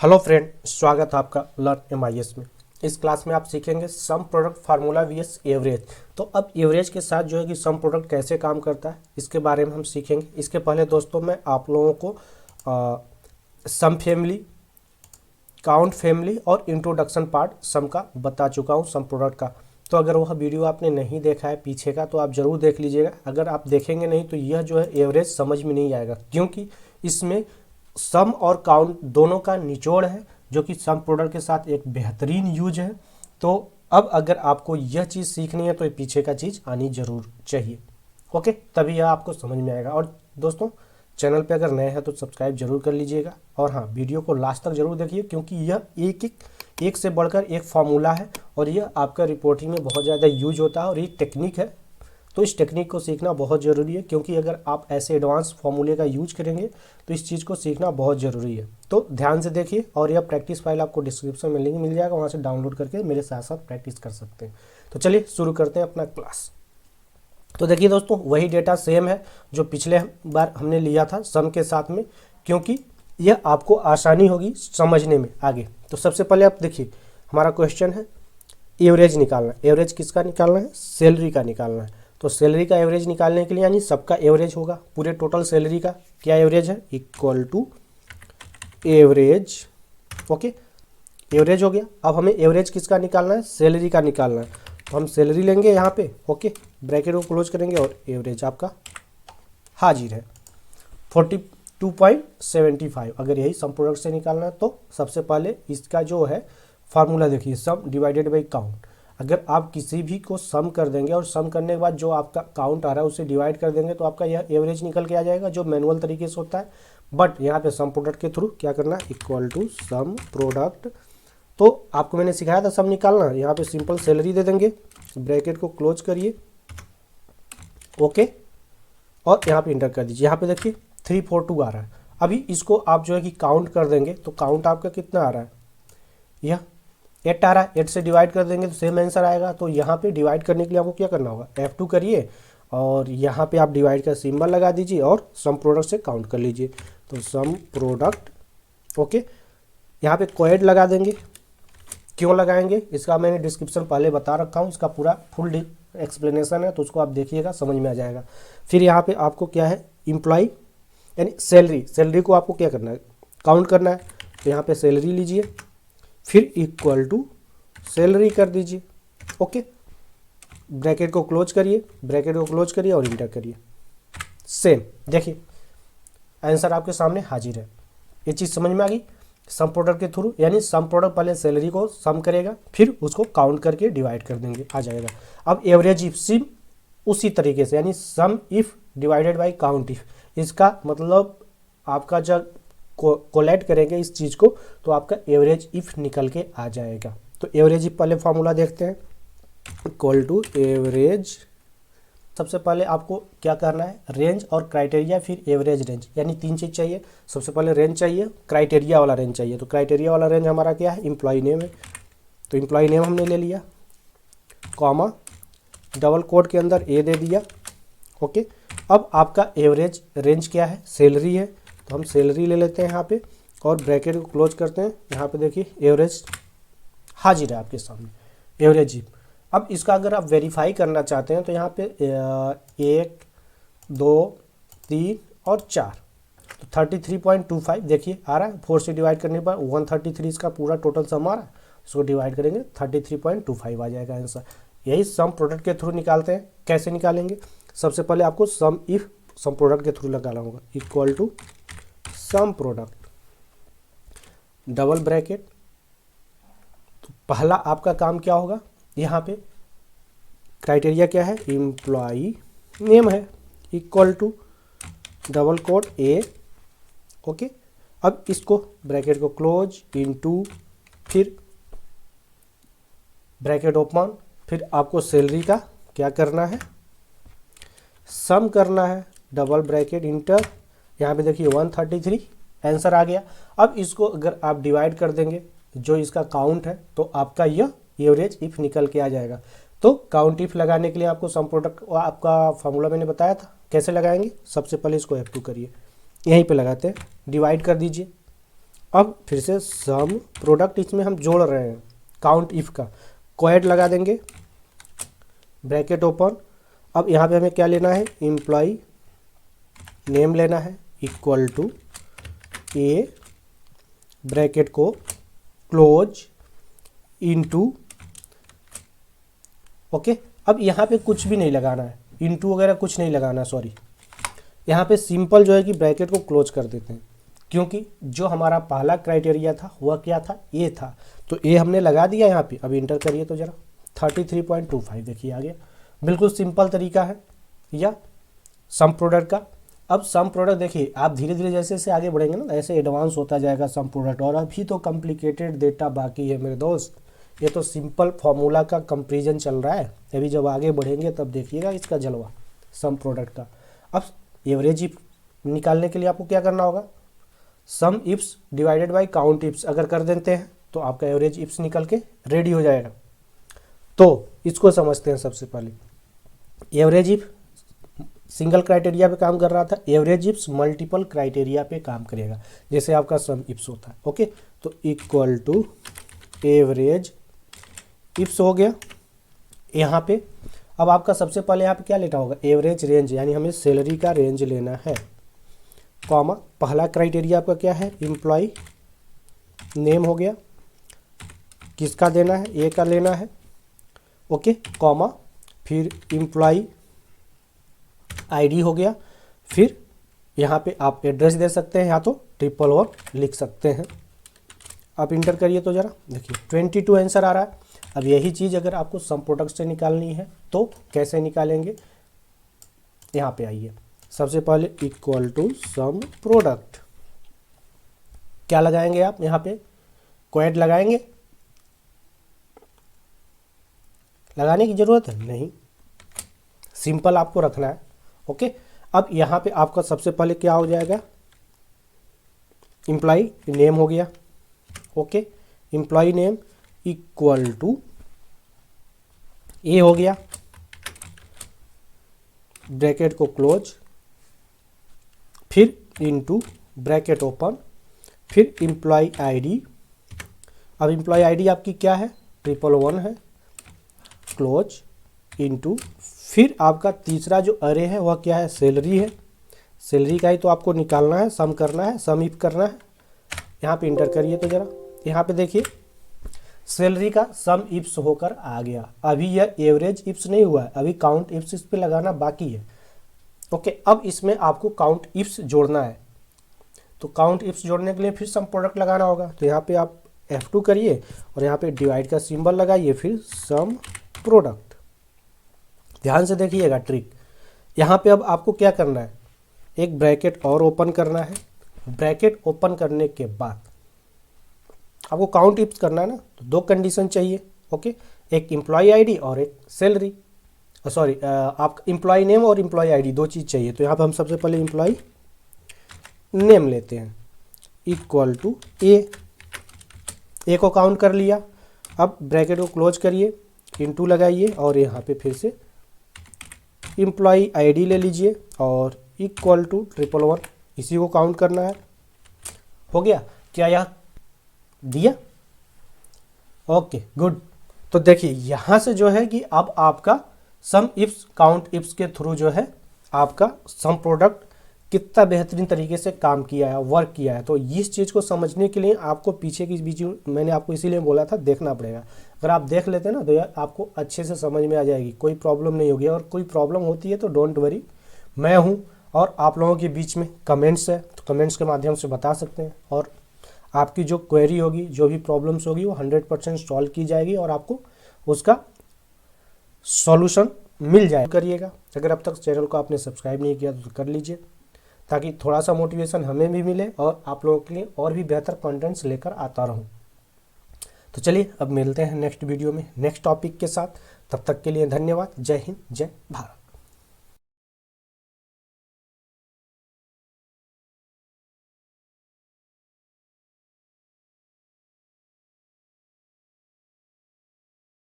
Hello friend, स्वागत है आपका लर्न एमआईएस में। इस क्लास में आप सीखेंगे some product formula VS average. तो अब एवरेज के साथ जो है कि सम प्रोडक्ट कैसे काम करता है इसके बारे में हम सीखेंगे। इसके पहले दोस्तों मैं आप लोगों को सम फैमिली, काउंट फैमिली और इंट्रोडक्शन पार्ट सम का बता चुका हूँ सम प्रोडक्ट का। तो अगर वह वीडियो आपने नहीं देखा है पीछे का तो आप ज़रूर देख लीजिएगा। अगर आप देखेंगे नहीं तो यह जो है एवरेज समझ में नहीं आएगा, क्योंकि इसमें सम और काउंट दोनों का निचोड़ है जो कि सम प्रोडक्ट के साथ एक बेहतरीन यूज है। तो अब अगर आपको यह चीज़ सीखनी है तो ये पीछे का चीज़ आनी जरूर चाहिए। ओके, तभी यह आपको समझ में आएगा। और दोस्तों, चैनल पे अगर नए हैं तो सब्सक्राइब जरूर कर लीजिएगा। और हाँ, वीडियो को लास्ट तक जरूर देखिए, क्योंकि यह एक से बढ़कर एक फार्मूला है और यह आपका रिपोर्टिंग में बहुत ज़्यादा यूज होता है और ये टेक्निक है। तो इस टेक्निक को सीखना बहुत ज़रूरी है, क्योंकि अगर आप ऐसे एडवांस फार्मूले का यूज करेंगे तो इस चीज़ को सीखना बहुत ज़रूरी है। तो ध्यान से देखिए, और यह प्रैक्टिस फाइल आपको डिस्क्रिप्शन में लिंक मिल जाएगा, वहाँ से डाउनलोड करके मेरे साथ साथ प्रैक्टिस कर सकते हैं। तो चलिए शुरू करते हैं अपना क्लास। तो देखिए दोस्तों, वही डेटा सेम है जो पिछले बार हमने लिया था सम के साथ में, क्योंकि यह आपको आसानी होगी समझने में आगे। तो सबसे पहले आप देखिए, हमारा क्वेश्चन है एवरेज निकालना। एवरेज किसका निकालना है? सैलरी का निकालना है। तो सैलरी का एवरेज निकालने के लिए यानी सबका एवरेज होगा, पूरे टोटल सैलरी का क्या एवरेज है, equal to average. Okay, average हो गया। अब हमें एवरेज किसका निकालना है? सैलरी का निकालना है। तो हम सैलरी लेंगे यहाँ पे। ओके, ब्रैकेट को क्लोज करेंगे और एवरेज आपका हाजिर है 42.75। अगर यही सम प्रोडक्ट से निकालना है तो सबसे पहले इसका जो है फार्मूला देखिए, सम डिवाइडेड बाई काउंट। अगर आप किसी भी को सम कर देंगे और सम करने के बाद जो आपका काउंट आ रहा है उसे डिवाइड कर देंगे तो आपका यह एवरेज निकल के आ जाएगा, जो मैनुअल तरीके से होता है। बट यहाँ पे सम प्रोडक्ट के थ्रू क्या करना है, इक्वल टू सम प्रोडक्ट। तो आपको मैंने सिखाया था सम निकालना। यहाँ पे सिंपल सैलरी दे देंगे, ब्रैकेट को क्लोज करिए। ओके, और यहाँ पे इंटर कर दीजिए। यहाँ पे देखिए 342 आ रहा है। अभी इसको आप जो है कि काउंट कर देंगे तो काउंट आपका कितना आ रहा है, यह 8 आ रहा है। 8 से डिवाइड कर देंगे तो सेम आंसर आएगा। तो यहाँ पे डिवाइड करने के लिए आपको क्या करना होगा, F2 करिए और यहाँ पे आप डिवाइड का सिंबल लगा दीजिए और सम प्रोडक्ट से काउंट कर लीजिए। तो सम प्रोडक्ट, ओके, यहाँ पे कोएड लगा देंगे। क्यों लगाएंगे इसका मैंने डिस्क्रिप्शन पहले बता रखा हूँ, इसका पूरा फुल एक्सप्लेनेशन है, तो उसको आप देखिएगा, समझ में आ जाएगा। फिर यहाँ पे आपको क्या है, इम्प्लॉय यानी सैलरी। सैलरी को आपको क्या करना है, काउंट करना है। तो यहाँ पे सैलरी लीजिए, फिर इक्वल टू सैलरी कर दीजिए। ओके, ब्रैकेट को क्लोज करिए, ब्रैकेट को क्लोज करिए और इंटर करिए। सेम, देखिए आंसर आपके सामने हाजिर है। ये चीज़ समझ में आ गई सम प्रोडक्ट के थ्रू, यानी सम प्रोडक्ट पहले सैलरी को सम करेगा फिर उसको काउंट करके डिवाइड कर देंगे, आ जाएगा। अब एवरेज इफ सिम उसी तरीके से, यानी sum if divided by count if. इसका मतलब आपका जब कोलेट करेंगे इस चीज़ को तो आपका एवरेज इफ निकल के आ जाएगा। तो एवरेज इफ पहले फॉर्मूला देखते हैं, इक्वल टू एवरेज। सबसे पहले आपको क्या करना है, रेंज और क्राइटेरिया, फिर एवरेज रेंज, यानी तीन चीज़ चाहिए। सबसे पहले रेंज चाहिए, क्राइटेरिया वाला रेंज चाहिए। तो क्राइटेरिया वाला रेंज हमारा क्या है, एम्प्लॉय नेम है। तो एम्प्लॉय नेम हमने ले लिया, कॉमा, डबल कोड के अंदर ए दे दिया। ओके, अब आपका एवरेज रेंज क्या है, सैलरी है। तो हम सैलरी ले लेते हैं यहाँ पे और ब्रैकेट को क्लोज करते हैं। यहाँ पे देखिए एवरेज हाजिर है आपके सामने, एवरेज इफ। अब इसका अगर आप वेरीफाई करना चाहते हैं तो यहाँ पे 1, 2, 3 और 4, तो 33.25 देखिए आ रहा है। 4 से डिवाइड करने पर 133 इसका पूरा टोटल सम आ रहा है। इसको डिवाइड करेंगे 33.25 आ जाएगा आंसर। यही सम प्रोडक्ट के थ्रू निकालते हैं। कैसे निकालेंगे, सबसे पहले आपको सम इफ सम प्रोडक्ट के थ्रू लगाना होगा, equal to sum product, double bracket. तो पहला आपका काम क्या होगा, यहाँ पे क्राइटेरिया क्या है, एम्प्लॉई नेम है, equal to double quote A. Okay, अब इसको ब्रैकेट को क्लोज, इनटू, फिर ब्रैकेट ओपन। फिर आपको सैलरी का क्या करना है, सम करना है, डबल ब्रैकेट, इंटर। यहाँ पे देखिए 133 आंसर आ गया। अब इसको अगर आप डिवाइड कर देंगे जो इसका काउंट है तो आपका यह एवरेज इफ निकल के आ जाएगा। तो काउंट इफ लगाने के लिए आपको सम प्रोडक्ट आपका फार्मूला मैंने बताया था, कैसे लगाएंगे। सबसे पहले इसको F2 करिए, यहीं पे लगाते हैं, डिवाइड कर दीजिए। अब फिर से सम प्रोडक्ट इसमें हम जोड़ रहे हैं काउंट इफ का, कोएड लगा देंगे, ब्रैकेट ओपन। अब यहाँ पे हमें क्या लेना है, एम्प्लॉय नेम लेना है इक्वल टू ए, ब्रैकेट को क्लोज इनटू, ओके। अब यहाँ पे कुछ भी नहीं लगाना है, इनटू वगैरह कुछ नहीं लगाना, सॉरी। यहाँ पे सिंपल जो है कि ब्रैकेट को क्लोज कर देते हैं, क्योंकि जो हमारा पहला क्राइटेरिया था वह क्या था, ए था, तो ए हमने लगा दिया यहाँ पे। अब इंटर करिए तो जरा 33.25 देखिए आ गया। बिल्कुल सिंपल तरीका है या सम प्रोडक्ट का। अब सम प्रोडक्ट देखिए, आप धीरे धीरे जैसे जैसे आगे बढ़ेंगे ना ऐसे एडवांस होता जाएगा सम प्रोडक्ट, और अभी तो कॉम्प्लिकेटेड डेटा बाकी है मेरे दोस्त। ये तो सिंपल फॉर्मूला का कंपेरिजन चल रहा है, अभी जब आगे बढ़ेंगे तब देखिएगा इसका जलवा सम प्रोडक्ट का। अब एवरेज इफ निकालने के लिए आपको क्या करना होगा, सम ifs divided by count ifs अगर कर देते हैं तो आपका एवरेज इफ्स निकल के रेडी हो जाएगा। तो इसको समझते हैं। सबसे पहले एवरेज इफ सिंगल क्राइटेरिया पे काम कर रहा था, एवरेज इफ्स मल्टीपल क्राइटेरिया पे काम करेगा, जैसे आपका सम इफ्स होता है, ओके। तो इक्वल टू एवरेज इफ्स हो गया यहाँ पे। अब आपका सबसे पहले यहाँ पे क्या लेना होगा, एवरेज रेंज, यानी हमें सैलरी का रेंज लेना है, कॉमा पहला क्राइटेरिया आपका क्या है, एम्प्लॉय नेम हो गया, किसका देना है, ए का लेना है, ओके, कॉमा फिर एम्प्लॉय आईडी हो गया, फिर यहाँ पे आप एड्रेस दे सकते हैं या तो 111 लिख सकते हैं। आप इंटर करिए तो ज़रा देखिए 22 आंसर आ रहा है। अब यही चीज़ अगर आपको सम प्रोडक्ट से निकालनी है तो कैसे निकालेंगे, यहाँ पे आइए। सबसे पहले इक्वल टू सम प्रोडक्ट, क्या लगाएंगे आप यहाँ पे, क्वेड लगाएंगे, लगाने की ज़रूरत है नहीं, सिंपल आपको रखना है, ओके। अब यहाँ पे आपका सबसे पहले क्या हो जाएगा, एम्प्लॉय नेम हो गया, okay, employee name equal to a हो गया, ब्रैकेट को क्लोज, फिर इनटू ब्रैकेट ओपन, फिर एम्प्लॉय आईडी। अब एम्प्लॉय आईडी आपकी क्या है, 111 है, क्लोज इनटू, फिर आपका तीसरा जो अरे है वह क्या है, सैलरी है, सैलरी का ही तो आपको निकालना है, सम करना है, सम इफ करना है। यहाँ पे इंटर करिए तो ज़रा, यहाँ पे देखिए सैलरी का सम इफ्स होकर आ गया। अभी यह एवरेज इफ्स नहीं हुआ है, अभी काउंट इफ्स इस पे लगाना बाकी है, ओके। अब इसमें आपको काउंट इफ्स जोड़ना है, तो काउंट इफ्स जोड़ने के लिए फिर सम प्रोडक्ट लगाना होगा। तो यहाँ पे आप F2 करिए और यहाँ पे डिवाइड का सिंबल लगाइए, फिर सम प्रोडक्ट। ध्यान से देखिएगा ट्रिक, यहाँ पे अब आपको क्या करना है, एक ब्रैकेट और ओपन करना है, ब्रैकेट ओपन करने के बाद आपको काउंट इफ्स करना है ना, तो दो कंडीशन चाहिए, ओके, एक एम्प्लॉय आईडी और एक सैलरी, सॉरी आप एम्प्लॉय नेम और एम्प्लॉय आईडी, दो चीज़ चाहिए। तो यहाँ पे हम सबसे पहले एम्प्लॉय नेम लेते हैं इक्वल टू ए को काउंट कर लिया। अब ब्रैकेट को क्लोज करिए, इनटू लगाइए और यहाँ पे फिर से एम्प्लॉय आईडी ले लीजिए और इक्वल टू 111, इसी को काउंट करना है। हो गया क्या, यह दिया, ओके गुड। तो देखिए यहाँ से जो है कि अब आपका सम इफ्स काउंट इफ्स के थ्रू जो है आपका सम प्रोडक्ट कितना बेहतरीन तरीके से काम किया है, वर्क किया है। तो इस चीज़ को समझने के लिए आपको पीछे की वीडियो मैंने आपको इसीलिए बोला था देखना पड़ेगा। अगर आप देख लेते ना तो यार आपको अच्छे से समझ में आ जाएगी, कोई प्रॉब्लम नहीं होगी। और कोई प्रॉब्लम होती है तो डोंट वरी, मैं हूँ और आप लोगों के बीच में कमेंट्स है, तो कमेंट्स के माध्यम से बता सकते हैं और आपकी जो क्वेरी होगी, जो भी प्रॉब्लम्स होगी वो 100% सॉल्व की जाएगी और आपको उसका सॉल्यूशन मिल जाए। करिएगा, अगर अब तक चैनल को आपने सब्सक्राइब नहीं किया तो कर लीजिए, ताकि थोड़ा सा मोटिवेशन हमें भी मिले और आप लोगों के लिए और भी बेहतर कंटेंट्स लेकर आता रहूं। तो चलिए अब मिलते हैं नेक्स्ट वीडियो में नेक्स्ट टॉपिक के साथ, तब तक के लिए धन्यवाद। जय हिंद, जय भारत।